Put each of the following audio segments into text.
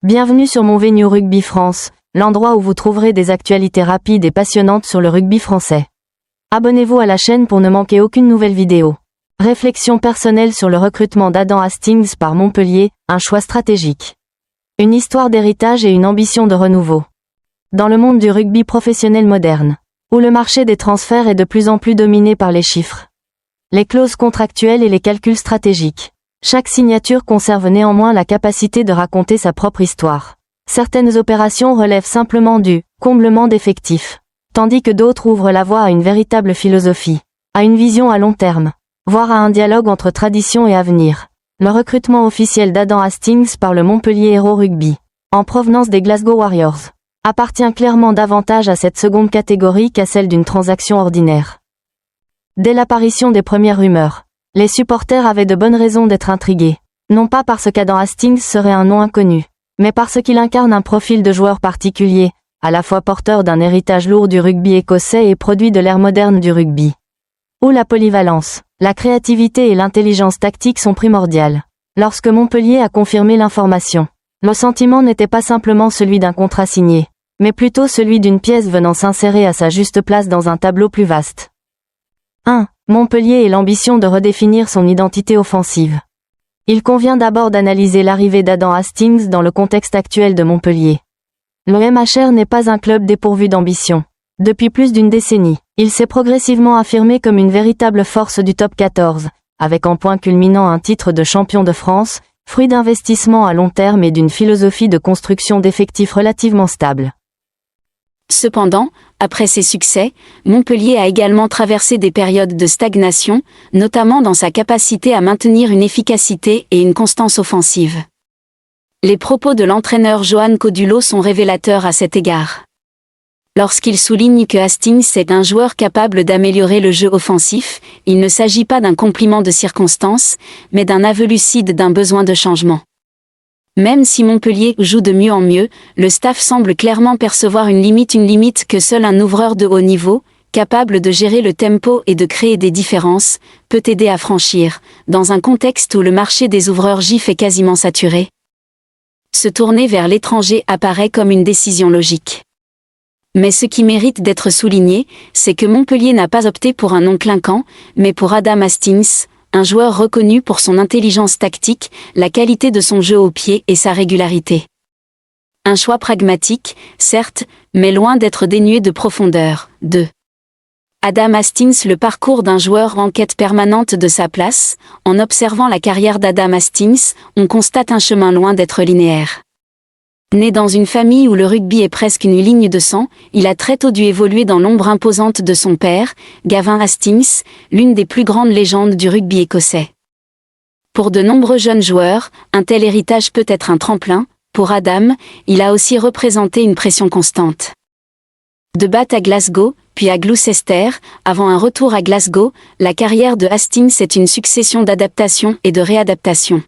Bienvenue sur mon Venue Rugby France, l'endroit où vous trouverez des actualités rapides et passionnantes sur le rugby français. Abonnez-vous à la chaîne pour ne manquer aucune nouvelle vidéo. Réflexion personnelle sur le recrutement d'Adam Hastings par Montpellier, un choix stratégique. Une histoire d'héritage et une ambition de renouveau. Dans le monde du rugby professionnel moderne, où le marché des transferts est de plus en plus dominé par les chiffres, les clauses contractuelles et les calculs stratégiques, chaque signature conserve néanmoins la capacité de raconter sa propre histoire. Certaines opérations relèvent simplement du comblement d'effectifs, tandis que d'autres ouvrent la voie à une véritable philosophie, à une vision à long terme, voire à un dialogue entre tradition et avenir. Le recrutement officiel d'Adam Hastings par le Montpellier Hérault Rugby, en provenance des Glasgow Warriors, appartient clairement davantage à cette seconde catégorie qu'à celle d'une transaction ordinaire. Dès l'apparition des premières rumeurs, les supporters avaient de bonnes raisons d'être intrigués, non pas parce qu'Adam Hastings serait un nom inconnu, mais parce qu'il incarne un profil de joueur particulier, à la fois porteur d'un héritage lourd du rugby écossais et produit de l'ère moderne du rugby, où la polyvalence, la créativité et l'intelligence tactique sont primordiales. Lorsque Montpellier a confirmé l'information, le sentiment n'était pas simplement celui d'un contrat signé, mais plutôt celui d'une pièce venant s'insérer à sa juste place dans un tableau plus vaste. 1. Montpellier et l'ambition de redéfinir son identité offensive. Il convient d'abord d'analyser l'arrivée d'Adam Hastings dans le contexte actuel de Montpellier. Le MHR n'est pas un club dépourvu d'ambition. Depuis plus d'une décennie, il s'est progressivement affirmé comme une véritable force du top 14, avec en point culminant un titre de champion de France, fruit d'investissements à long terme et d'une philosophie de construction d'effectifs relativement stable. Cependant, après ses succès, Montpellier a également traversé des périodes de stagnation, notamment dans sa capacité à maintenir une efficacité et une constance offensive. Les propos de l'entraîneur Johan Codulot sont révélateurs à cet égard. Lorsqu'il souligne que Hastings est un joueur capable d'améliorer le jeu offensif, il ne s'agit pas d'un compliment de circonstance, mais d'un aveu lucide d'un besoin de changement. Même si Montpellier joue de mieux en mieux, le staff semble clairement percevoir une limite que seul un ouvreur de haut niveau, capable de gérer le tempo et de créer des différences, peut aider à franchir, dans un contexte où le marché des ouvreurs GIF est quasiment saturé. Se tourner vers l'étranger apparaît comme une décision logique. Mais ce qui mérite d'être souligné, c'est que Montpellier n'a pas opté pour un nom clinquant, mais pour Adam Hastings, un joueur reconnu pour son intelligence tactique, la qualité de son jeu au pied et sa régularité. Un choix pragmatique, certes, mais loin d'être dénué de profondeur. 2. Adam Hastings. Le parcours d'un joueur en quête permanente de sa place. En observant la carrière d'Adam Hastings, on constate un chemin loin d'être linéaire. Né dans une famille où le rugby est presque une ligne de sang, il a très tôt dû évoluer dans l'ombre imposante de son père, Gavin Hastings, l'une des plus grandes légendes du rugby écossais. Pour de nombreux jeunes joueurs, un tel héritage peut être un tremplin. Pour Adam, il a aussi représenté une pression constante. De Bath à Glasgow, puis à Gloucester, avant un retour à Glasgow, la carrière de Hastings est une succession d'adaptations et de réadaptations.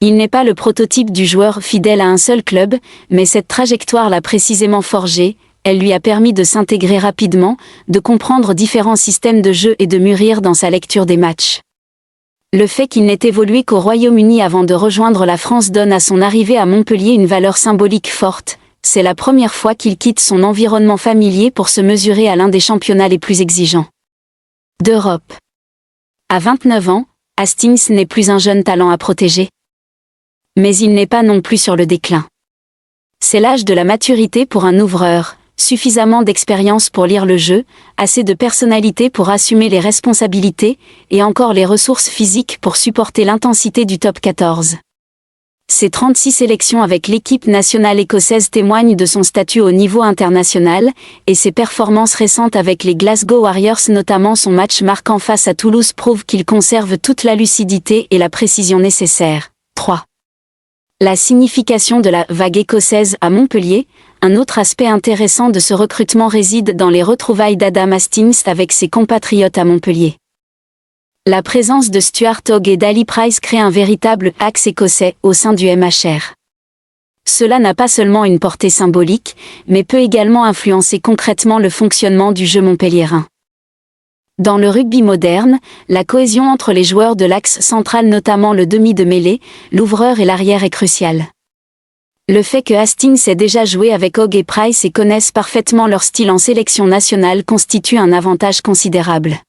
Il n'est pas le prototype du joueur fidèle à un seul club, mais cette trajectoire l'a précisément forgé, elle lui a permis de s'intégrer rapidement, de comprendre différents systèmes de jeu et de mûrir dans sa lecture des matchs. Le fait qu'il n'ait évolué qu'au Royaume-Uni avant de rejoindre la France donne à son arrivée à Montpellier une valeur symbolique forte. C'est la première fois qu'il quitte son environnement familier pour se mesurer à l'un des championnats les plus exigeants d'Europe. À 29 ans, Hastings n'est plus un jeune talent à protéger. Mais il n'est pas non plus sur le déclin. C'est l'âge de la maturité pour un ouvreur, suffisamment d'expérience pour lire le jeu, assez de personnalité pour assumer les responsabilités, et encore les ressources physiques pour supporter l'intensité du top 14. Ses 36 sélections avec l'équipe nationale écossaise témoignent de son statut au niveau international, et ses performances récentes avec les Glasgow Warriors, notamment son match marquant face à Toulouse, prouvent qu'il conserve toute la lucidité et la précision nécessaires. 3. La signification de la vague écossaise à Montpellier. Un autre aspect intéressant de ce recrutement réside dans les retrouvailles d'Adam Hastings avec ses compatriotes à Montpellier. La présence de Stuart Hogg et d'Ali Price crée un véritable axe écossais au sein du MHR. Cela n'a pas seulement une portée symbolique, mais peut également influencer concrètement le fonctionnement du jeu montpelliérain. Dans le rugby moderne, la cohésion entre les joueurs de l'axe central, notamment le demi de mêlée, l'ouvreur et l'arrière, est cruciale. Le fait que Hastings ait déjà joué avec Hogg et Price et connaisse parfaitement leur style en sélection nationale constitue un avantage considérable.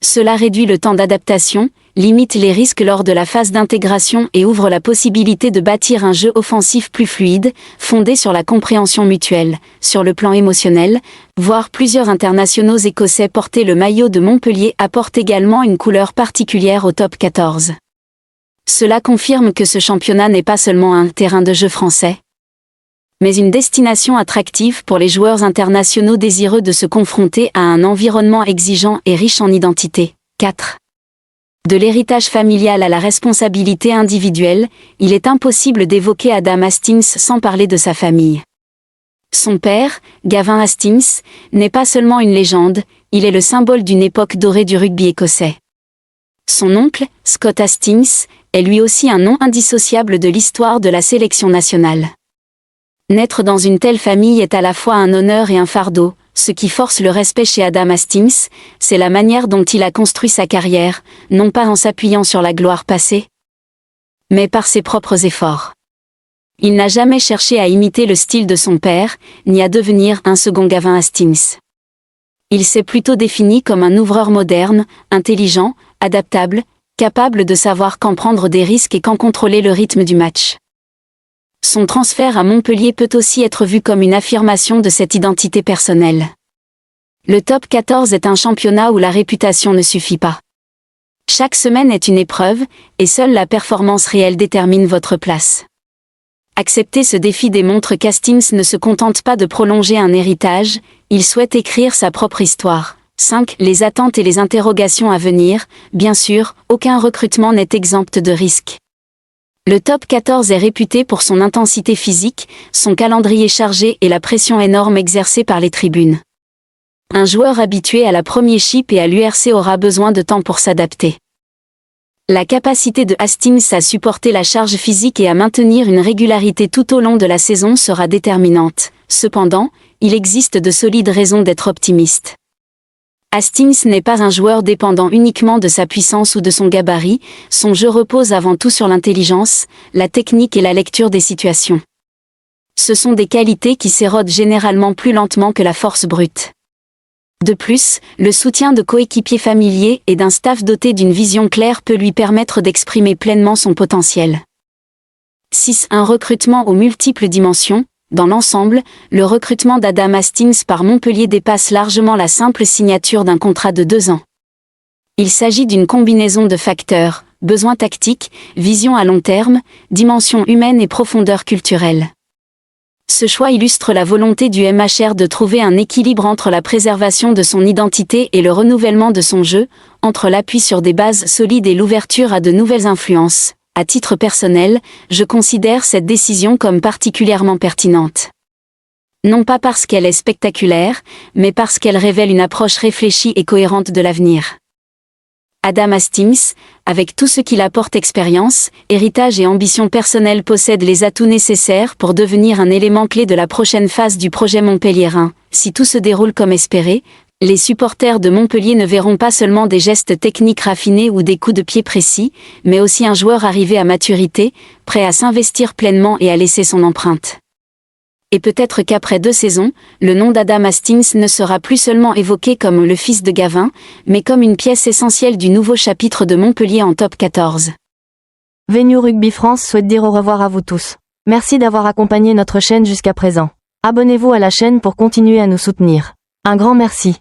Cela réduit le temps d'adaptation, limite les risques lors de la phase d'intégration et ouvre la possibilité de bâtir un jeu offensif plus fluide, fondé sur la compréhension mutuelle. Sur le plan émotionnel, voir plusieurs internationaux écossais porter le maillot de Montpellier apporte également une couleur particulière au top 14. Cela confirme que ce championnat n'est pas seulement un terrain de jeu français, mais une destination attractive pour les joueurs internationaux désireux de se confronter à un environnement exigeant et riche en identité. 4. De l'héritage familial à la responsabilité individuelle, il est impossible d'évoquer Adam Hastings sans parler de sa famille. Son père, Gavin Hastings, n'est pas seulement une légende, il est le symbole d'une époque dorée du rugby écossais. Son oncle, Scott Hastings, est lui aussi un nom indissociable de l'histoire de la sélection nationale. Naître dans une telle famille est à la fois un honneur et un fardeau. Ce qui force le respect chez Adam Hastings, c'est la manière dont il a construit sa carrière, non pas en s'appuyant sur la gloire passée, mais par ses propres efforts. Il n'a jamais cherché à imiter le style de son père, ni à devenir un second Gavin Hastings. Il s'est plutôt défini comme un ouvreur moderne, intelligent, adaptable, capable de savoir quand prendre des risques et quand contrôler le rythme du match. Son transfert à Montpellier peut aussi être vu comme une affirmation de cette identité personnelle. Le top 14 est un championnat où la réputation ne suffit pas. Chaque semaine est une épreuve, et seule la performance réelle détermine votre place. Accepter ce défi démontre qu'Hastings ne se contente pas de prolonger un héritage, il souhaite écrire sa propre histoire. 5. Les attentes et les interrogations à venir. Bien sûr, aucun recrutement n'est exempt de risques. Le top 14 est réputé pour son intensité physique, son calendrier chargé et la pression énorme exercée par les tribunes. Un joueur habitué à la Premier Chip et à l'URC aura besoin de temps pour s'adapter. La capacité de Hastings à supporter la charge physique et à maintenir une régularité tout au long de la saison sera déterminante. Cependant, il existe de solides raisons d'être optimiste. Hastings n'est pas un joueur dépendant uniquement de sa puissance ou de son gabarit, son jeu repose avant tout sur l'intelligence, la technique et la lecture des situations. Ce sont des qualités qui s'érodent généralement plus lentement que la force brute. De plus, le soutien de coéquipiers familiers et d'un staff doté d'une vision claire peut lui permettre d'exprimer pleinement son potentiel. 6. Un recrutement aux multiples dimensions. Dans l'ensemble, le recrutement d'Adam Hastings par Montpellier dépasse largement la simple signature d'un contrat de 2 ans. Il s'agit d'une combinaison de facteurs, besoins tactiques, vision à long terme, dimension humaine et profondeur culturelle. Ce choix illustre la volonté du MHR de trouver un équilibre entre la préservation de son identité et le renouvellement de son jeu, entre l'appui sur des bases solides et l'ouverture à de nouvelles influences. À titre personnel, je considère cette décision comme particulièrement pertinente. Non pas parce qu'elle est spectaculaire, mais parce qu'elle révèle une approche réfléchie et cohérente de l'avenir. Adam Hastings, avec tout ce qu'il apporte expérience, héritage et ambition personnelle, possède les atouts nécessaires pour devenir un élément clé de la prochaine phase du projet montpelliérain. Si tout se déroule comme espéré, les supporters de Montpellier ne verront pas seulement des gestes techniques raffinés ou des coups de pied précis, mais aussi un joueur arrivé à maturité, prêt à s'investir pleinement et à laisser son empreinte. Et peut-être qu'après 2 saisons, le nom d'Adam Hastings ne sera plus seulement évoqué comme le fils de Gavin, mais comme une pièce essentielle du nouveau chapitre de Montpellier en top 14. Venue Rugby France souhaite dire au revoir à vous tous. Merci d'avoir accompagné notre chaîne jusqu'à présent. Abonnez-vous à la chaîne pour continuer à nous soutenir. Un grand merci.